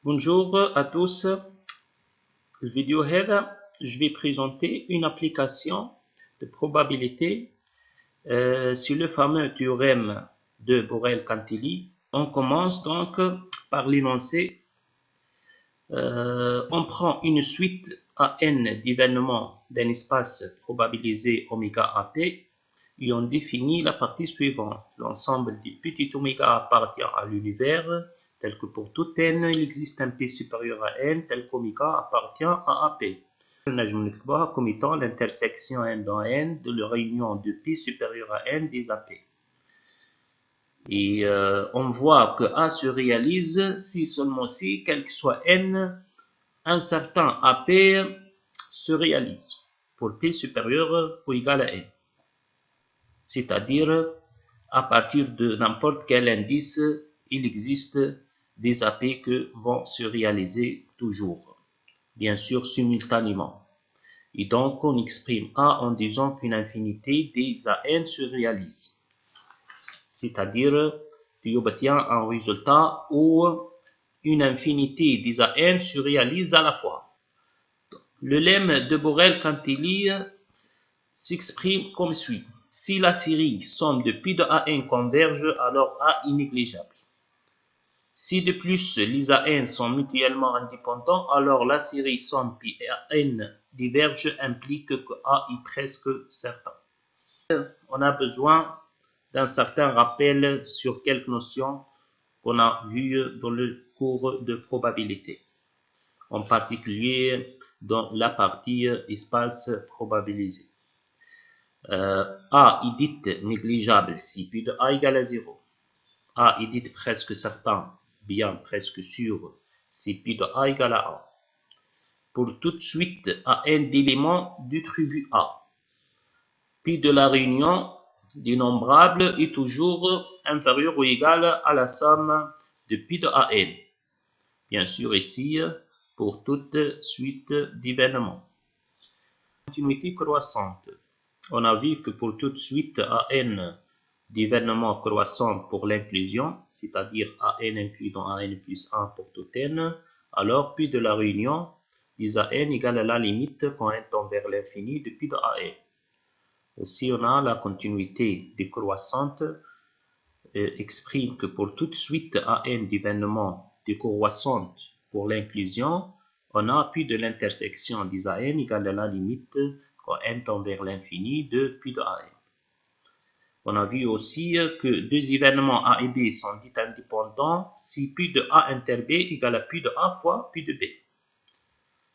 Bonjour à tous. الفيديو هذا je vais présenter une application de probabilité sur le fameux théorème de Borel-Cantelli. On commence donc par l'énoncé. On prend une suite à n d'événements d'un espace probabilisé oméga AP et on définit la partie suivante. L'ensemble des petits oméga appartient à l'univers, tel que pour tout n, il existe un p supérieur à n, tel qu'oméga appartient à AP. نجم نكتبوها comme étant l'intersection n dans n de la réunion de p supérieur à n des AP. Et on voit que A se réalise si seulement si, quel que soit n, un certain AP se réalise pour p supérieur ou égal à n. C'est-à-dire, à partir de n'importe quel indice, il existe des AP qui vont se réaliser toujours, bien sûr simultanément. Et donc, on exprime A en disant qu'une infinité des AN se réalise. C'est-à-dire, tu obtiens un résultat où une infinité des AN se réalise à la fois. Le lemme de Borel-Cantelli s'exprime comme suit. Si la série somme de pi de AN converge, alors A est négligeable. Si de plus les AN sont mutuellement indépendants, alors la série somme pi AN diverge implique que A est presque certain. On a besoin d'un certain rappel sur quelques notions qu'on a vues dans le cours de probabilité, en particulier dans la partie espace probabilisé. A est dite négligeable si pi de A égale à 0. A est dite presque certain, bien presque sûr, si pi de A égale à 1. Pour toute suite à n d'éléments du tribut A, pi de la réunion dénombrable est toujours inférieur ou égal à la somme de pi de AN. Bien sûr ici, pour toute suite d'événements. Continuité croissante. On a vu que pour toute suite AN d'événements croissants pour l'inclusion, c'est-à-dire AN inclus dans AN plus 1 pour tout n, alors pi de la réunion des AN égale à la limite quand n tend vers l'infini de pi de AN. Aussi, on a la continuité décroissante exprime que pour toute suite AN d'événements décroissantes pour l'inclusion, on a pi de l'intersection des AN égale à la limite quand n tend vers l'infini de pi de AN. On a vu aussi que deux événements A et B sont dits indépendants si pi de A inter B égale à pi de A fois pi de B.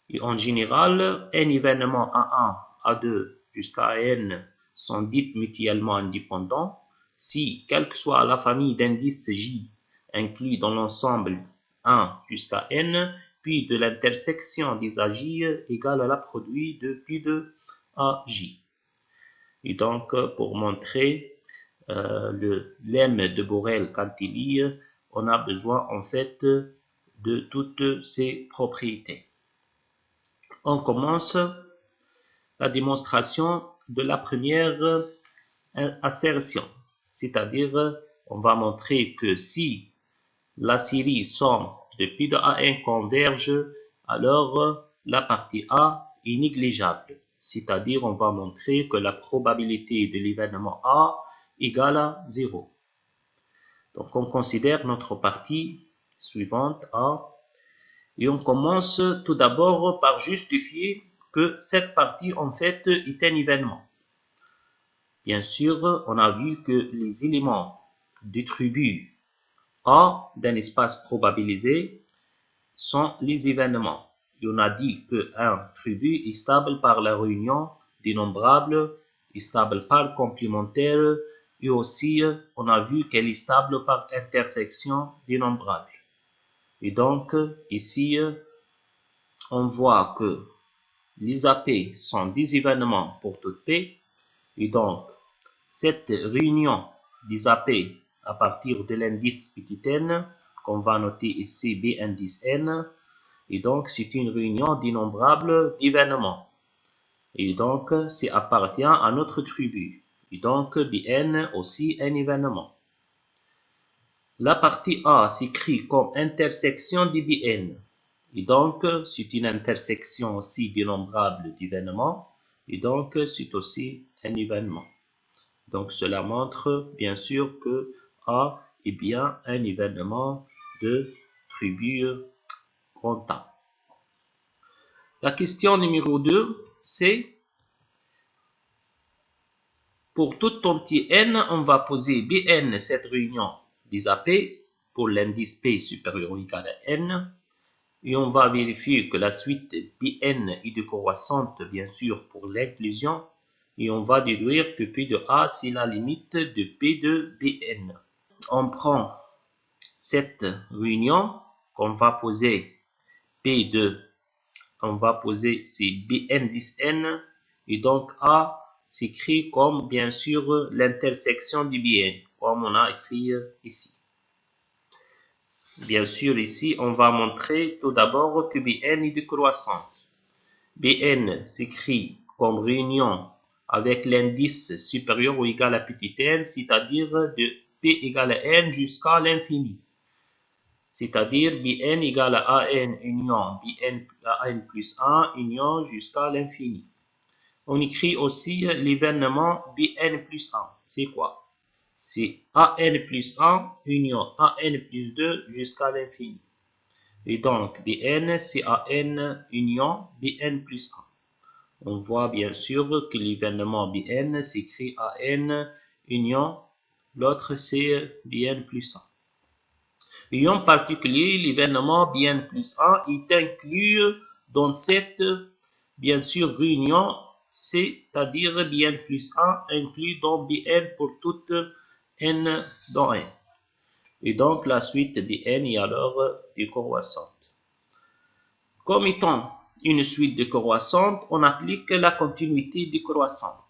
Et en général, n événements A1, A2 jusqu'à n sont dits mutuellement indépendants si, quelle que soit la famille d'indices J inclus dans l'ensemble 1 jusqu'à n, puis de l'intersection des AJ égale à la produit de pi de AJ. Et donc, pour montrer le lemme de Borel-Cantelli, on a besoin en fait de toutes ces propriétés. On commence la démonstration de la première assertion, c'est-à-dire on va montrer que si la série somme de pi de AN converge, alors la partie A est négligeable, c'est-à-dire on va montrer que la probabilité de l'événement A égale à 0. Donc on considère notre partie suivante A et on commence tout d'abord par justifier que cette partie en fait est un événement. Bien sûr, on a vu que les éléments du tribut A d'un espace probabilisé sont les événements. Et on a dit qu'un tribut est stable par la réunion dénombrable, est stable par complémentaire, et aussi on a vu qu'elle est stable par intersection dénombrable. Et donc ici, on voit que les AP sont des événements pour toute P, et donc cette réunion des AP à partir de l'indice petit n, qu'on va noter ici B indice n, et donc c'est une réunion dénombrable d'événements. Et donc, ça appartient à notre tribut. Et donc, Bn aussi un événement. La partie A s'écrit comme intersection d'IBN. Et donc, c'est une intersection aussi dénombrable d'événements. Et donc, c'est aussi un événement. Donc, cela montre bien sûr que A est bien un événement de tribu grand A. La question numéro 2, c'est pour tout ton petit n, on va poser Bn, cette réunion des AP, pour l'indice P supérieur ou égal à n. Et on va vérifier que la suite Bn est décroissante, bien sûr, pour l'inclusion. Et on va déduire que P de A, c'est la limite de P de Bn. On prend cette réunion qu'on va poser P2, on va poser c'est Bn 10n, et donc A s'écrit comme bien sûr l'intersection du Bn, comme on a écrit ici. Bien sûr, ici, on va montrer tout d'abord que Bn est décroissante. Bn s'écrit comme réunion avec l'indice supérieur ou égal à petit n, c'est-à-dire de P égale à n jusqu'à l'infini. C'est-à-dire Bn égale à An union Bn à n plus 1 union jusqu'à l'infini. On écrit aussi l'événement Bn plus 1. C'est quoi? C'est An plus 1 union An plus 2 jusqu'à l'infini. Et donc Bn c'est An union Bn plus 1. On voit bien sûr que l'événement Bn s'écrit An union, l'autre c'est Bn plus 1. Et en particulier, l'événement Bn plus 1 est inclus dans cette, bien sûr, réunion, c'est-à-dire Bn plus 1 inclus dans Bn pour toute n dans n. Et donc, la suite Bn est alors décroissante. Comme étant une suite décroissante, on applique la continuité décroissante,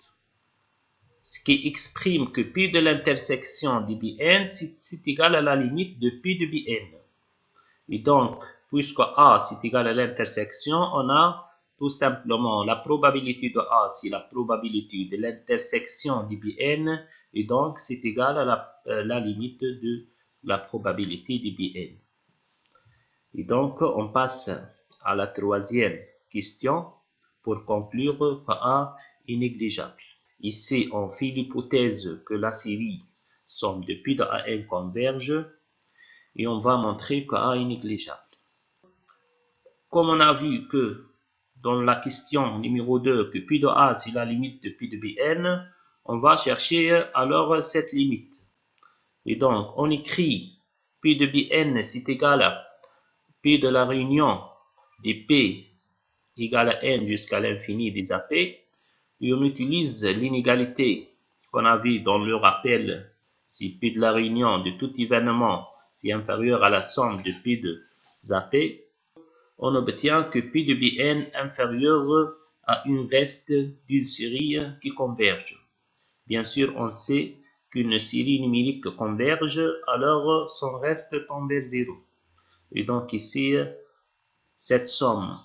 ce qui exprime que P de l'intersection de Bn, c'est égal à la limite de P de Bn. Et donc, puisque A c'est égal à l'intersection, on a tout simplement la probabilité de A, c'est la probabilité de l'intersection de Bn, et donc c'est égal à la limite de la probabilité de Bn. Et donc, on passe à la troisième question pour conclure que A est négligeable. Ici, on fait l'hypothèse que la série somme de P de An converge, et on va montrer que A est négligeable. Comme on a vu que dans la question numéro 2, que P de A, c'est la limite de P de Bn, on va chercher alors cette limite. Et donc, on écrit P de Bn, c'est égal à P de la réunion de P égale à n jusqu'à l'infini des AP. Et on utilise l'inégalité qu'on a vu dans le rappel, si P de la réunion de tout événement, c'est inférieur à la somme de P de AP. On obtient que P de Bn inférieur à une reste d'une série qui converge. Bien sûr, on sait qu'une série numérique converge, alors son reste tend vers 0. Et donc ici, cette somme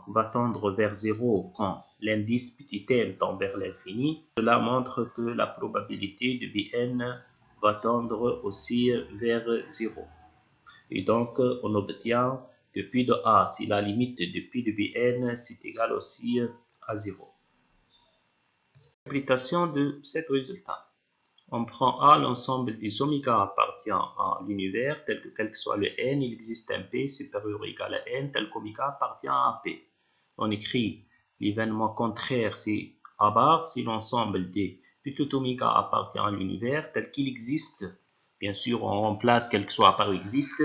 va tendre vers 0 quand l'indice petit n tend vers l'infini. Cela montre que la probabilité de Bn va tendre aussi vers 0. Et donc, on obtient que P de A, si la limite de P de Bn, c'est égal aussi à 0. Interprétation de ce résultat. On prend A, l'ensemble des oméga appartient à l'univers, tel que quel que soit le n, il existe un P supérieur ou égal à n, tel qu'oméga appartient à P. On écrit l'événement contraire, c'est A bar, si l'ensemble des petit oméga appartient à l'univers, tel qu'il existe. Bien sûr, on remplace quel que soit par existe,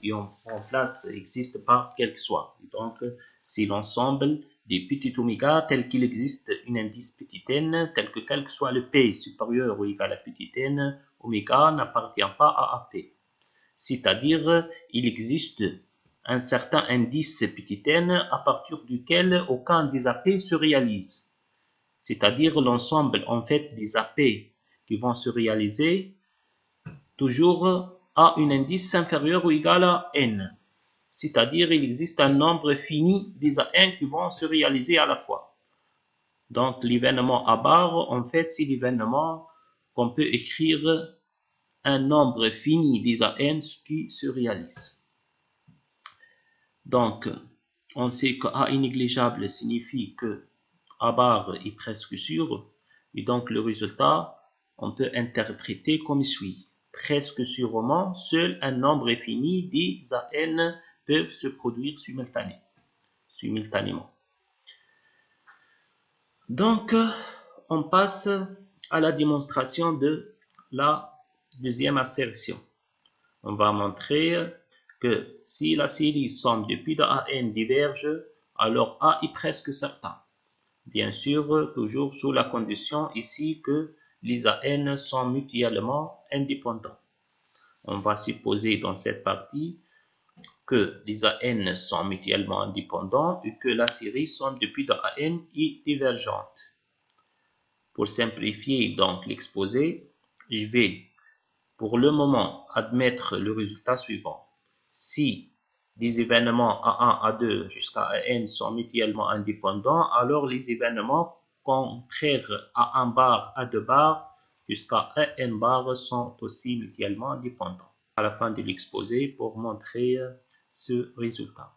et on remplace existe par quel que soit. Et donc, c'est l'ensemble des petits oméga tel qu'il existe un indice petit n, tel que quel que soit le P supérieur ou égal à petit n, oméga n'appartient pas à AP. C'est-à-dire, il existe un certain indice petit n à partir duquel aucun des AP se réalise. C'est-à-dire l'ensemble en fait des AP qui vont se réaliser toujours à un indice inférieur ou égal à n. C'est-à-dire il existe un nombre fini des A1 qui vont se réaliser à la fois. Donc l'événement A bar, en fait, c'est l'événement qu'on peut écrire un nombre fini des AN qui se réalise. Donc, on sait que A négligeable signifie que A bar est presque sûr, et donc le résultat, on peut interpréter comme suit. Presque sûrement, seul un nombre fini des AN peuvent se produire simultanément. Donc, on passe à la démonstration de la deuxième assertion. On va montrer que si la série somme de Pi de AN diverge, alors A est presque certain. Bien sûr, toujours sous la condition ici que les AN sont mutuellement indépendants. On va supposer dans cette partie que les AN sont mutuellement indépendants et que la série somme de Pi de AN est divergente. Pour simplifier donc l'exposé, je vais pour le moment admettre le résultat suivant. Si des événements A1, A2 jusqu'à AN sont mutuellement indépendants, alors les événements contraires A1 bar, A2 bar jusqu'à AN bar sont aussi mutuellement indépendants. À la fin de l'exposé pour montrer ce résultat.